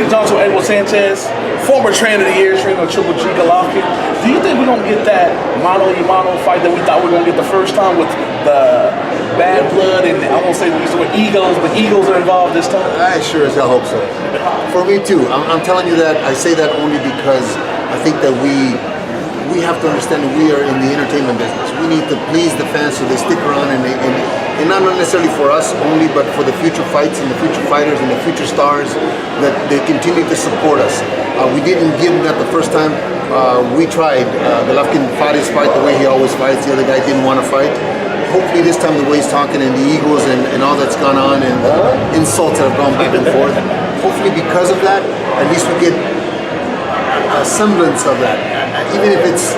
We're talking to Abel Sanchez, former trainer of the year, trainer of Triple G GOLOVKIN. Do you think we're going to get that mano-a-mano fight that we thought we were going to get the first time with the bad blood and I won't say these were egos, but egos are involved this time? I sure as hell hope so. For me too. I'm telling you that. I say that only because I think that we have to understand that we are in the entertainment business. We need to please the fans so they stick around and not necessarily for us only, but for the future fights and the future fighters and the future stars that they continue to support us. We didn't give them that the first time. We tried. Golovkin fought his fight the way he always fights. The other guy didn't want to fight. Hopefully this time the way he's talking and the egos and all that's gone on and the insults that have gone back and forth, hopefully because of that, at least we get a semblance of that. Even if it's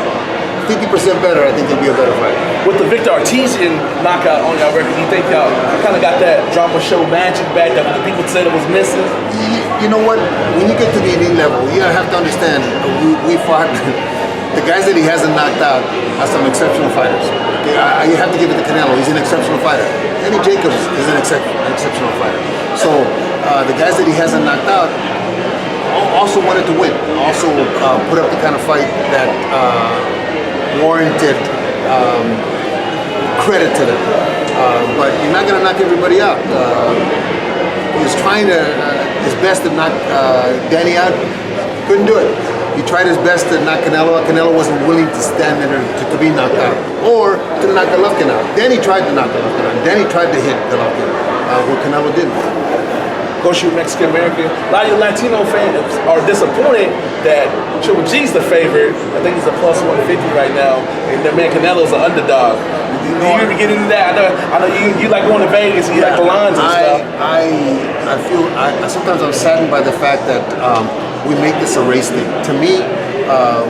50% better, I think it'll be a better fight. With the Victor Artesian knockout on your record, you think y'all kind of got that drama show magic back that the people said it was missing? You know what? When you get to the elite level, you have to understand, we fought the guys that he hasn't knocked out are some exceptional fighters. Okay, you have to give it to Canelo. He's an exceptional fighter. Eddie Jacobs is an exceptional fighter. So the guys that he hasn't knocked out also wanted to win. Also put up the kind of fight that warranted credit to them. But you're not going to knock everybody out. He was trying his best to knock Danny out. Couldn't do it. He tried his best to knock Canelo out. Canelo wasn't willing to stand there to be knocked out. Or to knock Golovkin out. Danny tried to knock Golovkin out. Danny tried to hit Golovkin, where Canelo didn't. Go shoot Mexican American. A lot of your Latino fans are disappointed that Triple G's the favorite. I think he's a plus 150 right now. And the man Canelo's an underdog. Do you ever get into that? I know you like going to Vegas and you like the lines and stuff. I feel sometimes I'm saddened by the fact that we make this a race thing. To me,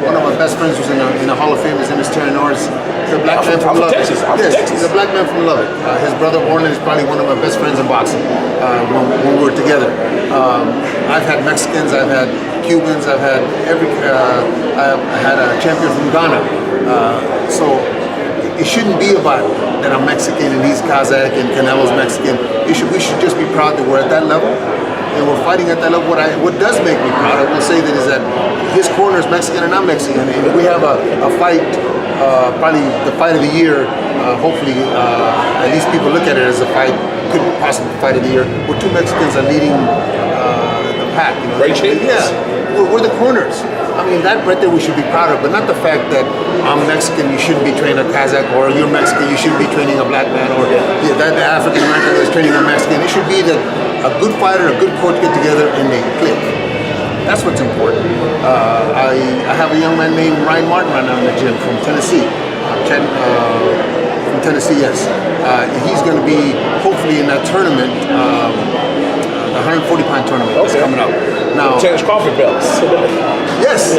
one of my best friends was in the Hall of Fame. His name is Terry Norris. He's a black man from Lubbock. Texas. He's a black man from Lubbock. His brother Orland is probably one of my best friends in boxing when we were together. I've had Mexicans, I've had Cubans, I've had I had a champion from Ghana. So it shouldn't be about that I'm Mexican and he's Kazakh and Canelo's Mexican. We should just be proud that we're at that level. And we're fighting at that level. What does make me proud, I will say that, is that his corner is Mexican and I'm Mexican. And we have a fight, probably the fight of the year. Hopefully, at least people look at it as a fight, could possibly fight of the year, where two Mexicans are leading the pack. You know? Great champions. Yeah, we're the corners. I mean, that right there we should be proud of, but not the fact that I'm Mexican, you shouldn't be training a Kazakh, or you're Mexican, you shouldn't be training a black man, or that the African American is training a Mexican. It should be that a good fighter, a good coach get together and they click. That's what's important. I have a young man named Ryan Martin right now in the gym from Tennessee. From Tennessee, yes. He's going to be hopefully in that tournament, the 140-pound tournament that's coming up. Now, Terrence Crawford belts. Yes.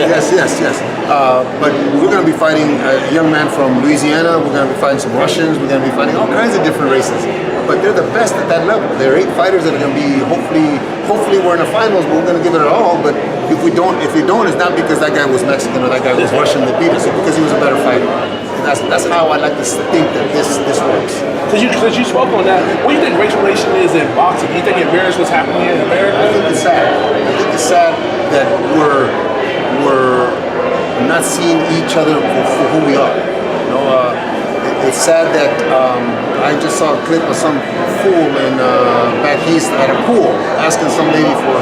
But we're going to be fighting a young man from Louisiana. We're going to be fighting some Russians. We're going to be fighting all kinds of different races. But they're the best at that level. There are 8 fighters that are going to be hopefully we're in the finals. But we're going to give it all. But if we don't, it's not because that guy was Mexican or that guy was Russian that beat us. It's because he was a better fighter. That's how I like to think that this works. Because you spoke on that, what do you think race relation is in boxing? Do you think it mirrors what's happening in America? I think it's sad. I think it's sad that we're not seeing each other for who we are. You know, it's sad that I just saw a clip of some fool in back east at a pool asking some lady for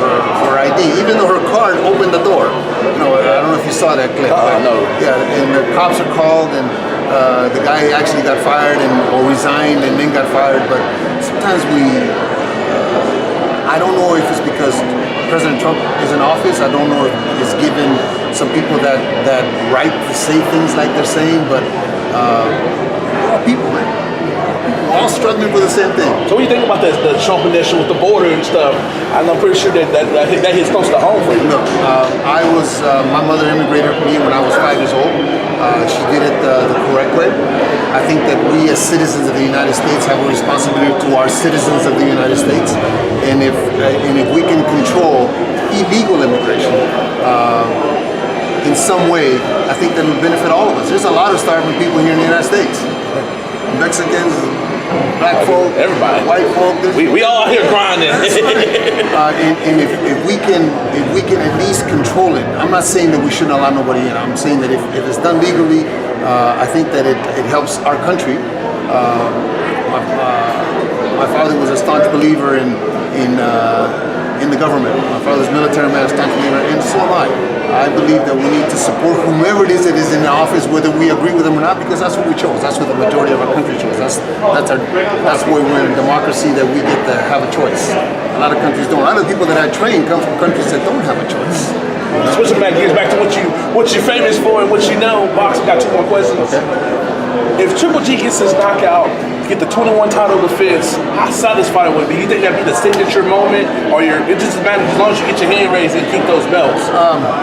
her ID, even though her card opened the door. You know, I don't know if you saw that clip. No. Yeah, and the cops are called, and the guy actually got fired or resigned and then got fired. But sometimes I don't know if it's because President Trump is in office. I don't know if it's given some people that right to say things like they're saying, but we're all people, man. We're all struggling for the same thing. So what do you think about the Trump initiative with the border and stuff? I'm pretty sure that hits close to home for you. Look, my mother immigrated with me when I was 5 years old. She did it the correct way. I think that we as citizens of the United States have a responsibility to our citizens of the United States. And if we can control illegal immigration in some way, I think that will benefit all of us. There's a lot of starving people here in the United States. Mexicans, black folk, everybody, white folk. We all here grinding. And if we can at least control it, I'm not saying that we shouldn't allow nobody in. I'm saying that if it's done legally, I think that it helps our country. My father was a staunch believer in the government. My father's military man, a staunch believer, and so am I. I believe that we need to support whomever it is that is in the office, whether we agree with them or not, because that's what we chose. That's what the majority of our country chose. That's why we're in a democracy, that we get to have a choice. A lot of countries don't. A lot of people that I train come from countries that don't have a choice. Switching back gears, back to what you're famous for and what you know. Boxing, got 2 more questions. Okay. If Triple G gets his knockout, get the 21 title defense, how satisfied would it be? You think that'd be the signature moment, or it just matters as long as you get your hand raised and keep those belts?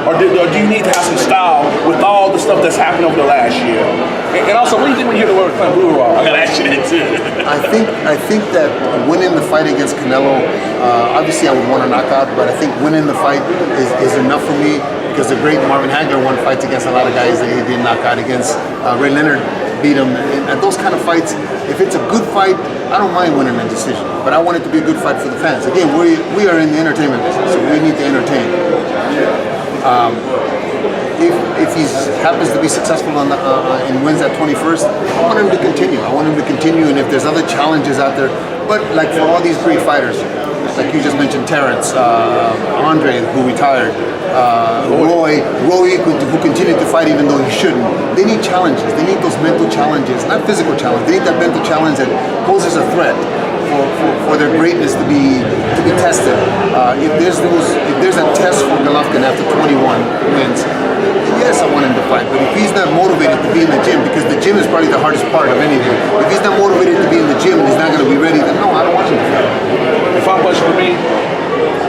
Or do you need to have some style with all the stuff that's happened over the last year? And also, what do you think when you hear the word Clan Blue Raw? I gotta ask you that too. I think that winning the fight against Canelo, obviously I would want a knockout, but I think winning the fight is enough for me, because the great Marvin Hagler won fights against a lot of guys that he didn't knock out against. Ray Leonard beat him. And those kind of fights, if it's a good fight, I don't mind winning a decision, but I want it to be a good fight for the fans. Again, we are in the entertainment business, so we need to entertain. If he happens to be successful on and wins that 21st, I want him to continue. And if there's other challenges out there, but like for all these great fighters, like you just mentioned, Terrence, Andre, who retired, Roy, who continued to fight even though he shouldn't. They need challenges. They need those mental challenges, not physical challenges. They need that mental challenge that poses a threat for their greatness to be tested. If there's a test for Golovkin after 21 wins, yes, I want him to fight. But if he's not motivated to be in the gym, because the gym is probably the hardest part of anything. If he's not motivated to be in the gym and he's not going to be ready, then no, I don't want him to fight. If I'm question for me,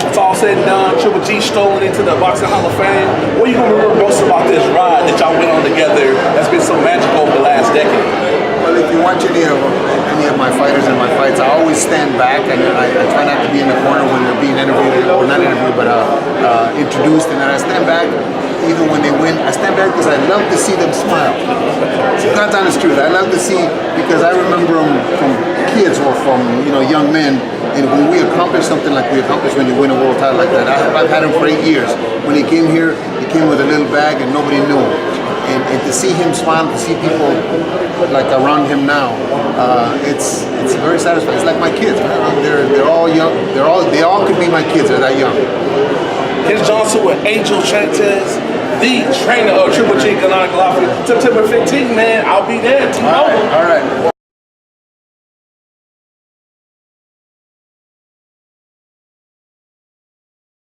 it's all said and done, Triple G strolling into the Boxing Hall of Fame. What are you going to remember most about this ride that y'all went on together that's been so magical over the last decade? Well, if you watch any of my fighters and my fights, I always stand back, and I try not to be in the corner when they're being interviewed, or not interviewed, but introduced, and then I stand back. Even when they win, I stand back because I love to see them smile. So God's honest truth. I love to see, because I remember them from kids or from young men, and when we accomplish something like we accomplished when you win a world title like that. I've had him for 8 years. When he came here, he came with a little bag and nobody knew him. And to see him smile, to see people like around him now, it's very satisfying. It's like my kids. They're all young. They all could be my kids. They're that young. Ken Johnson with Abel Sanchez, the trainer of Triple G, Golovkin. September 15th, man. I'll be there. All right.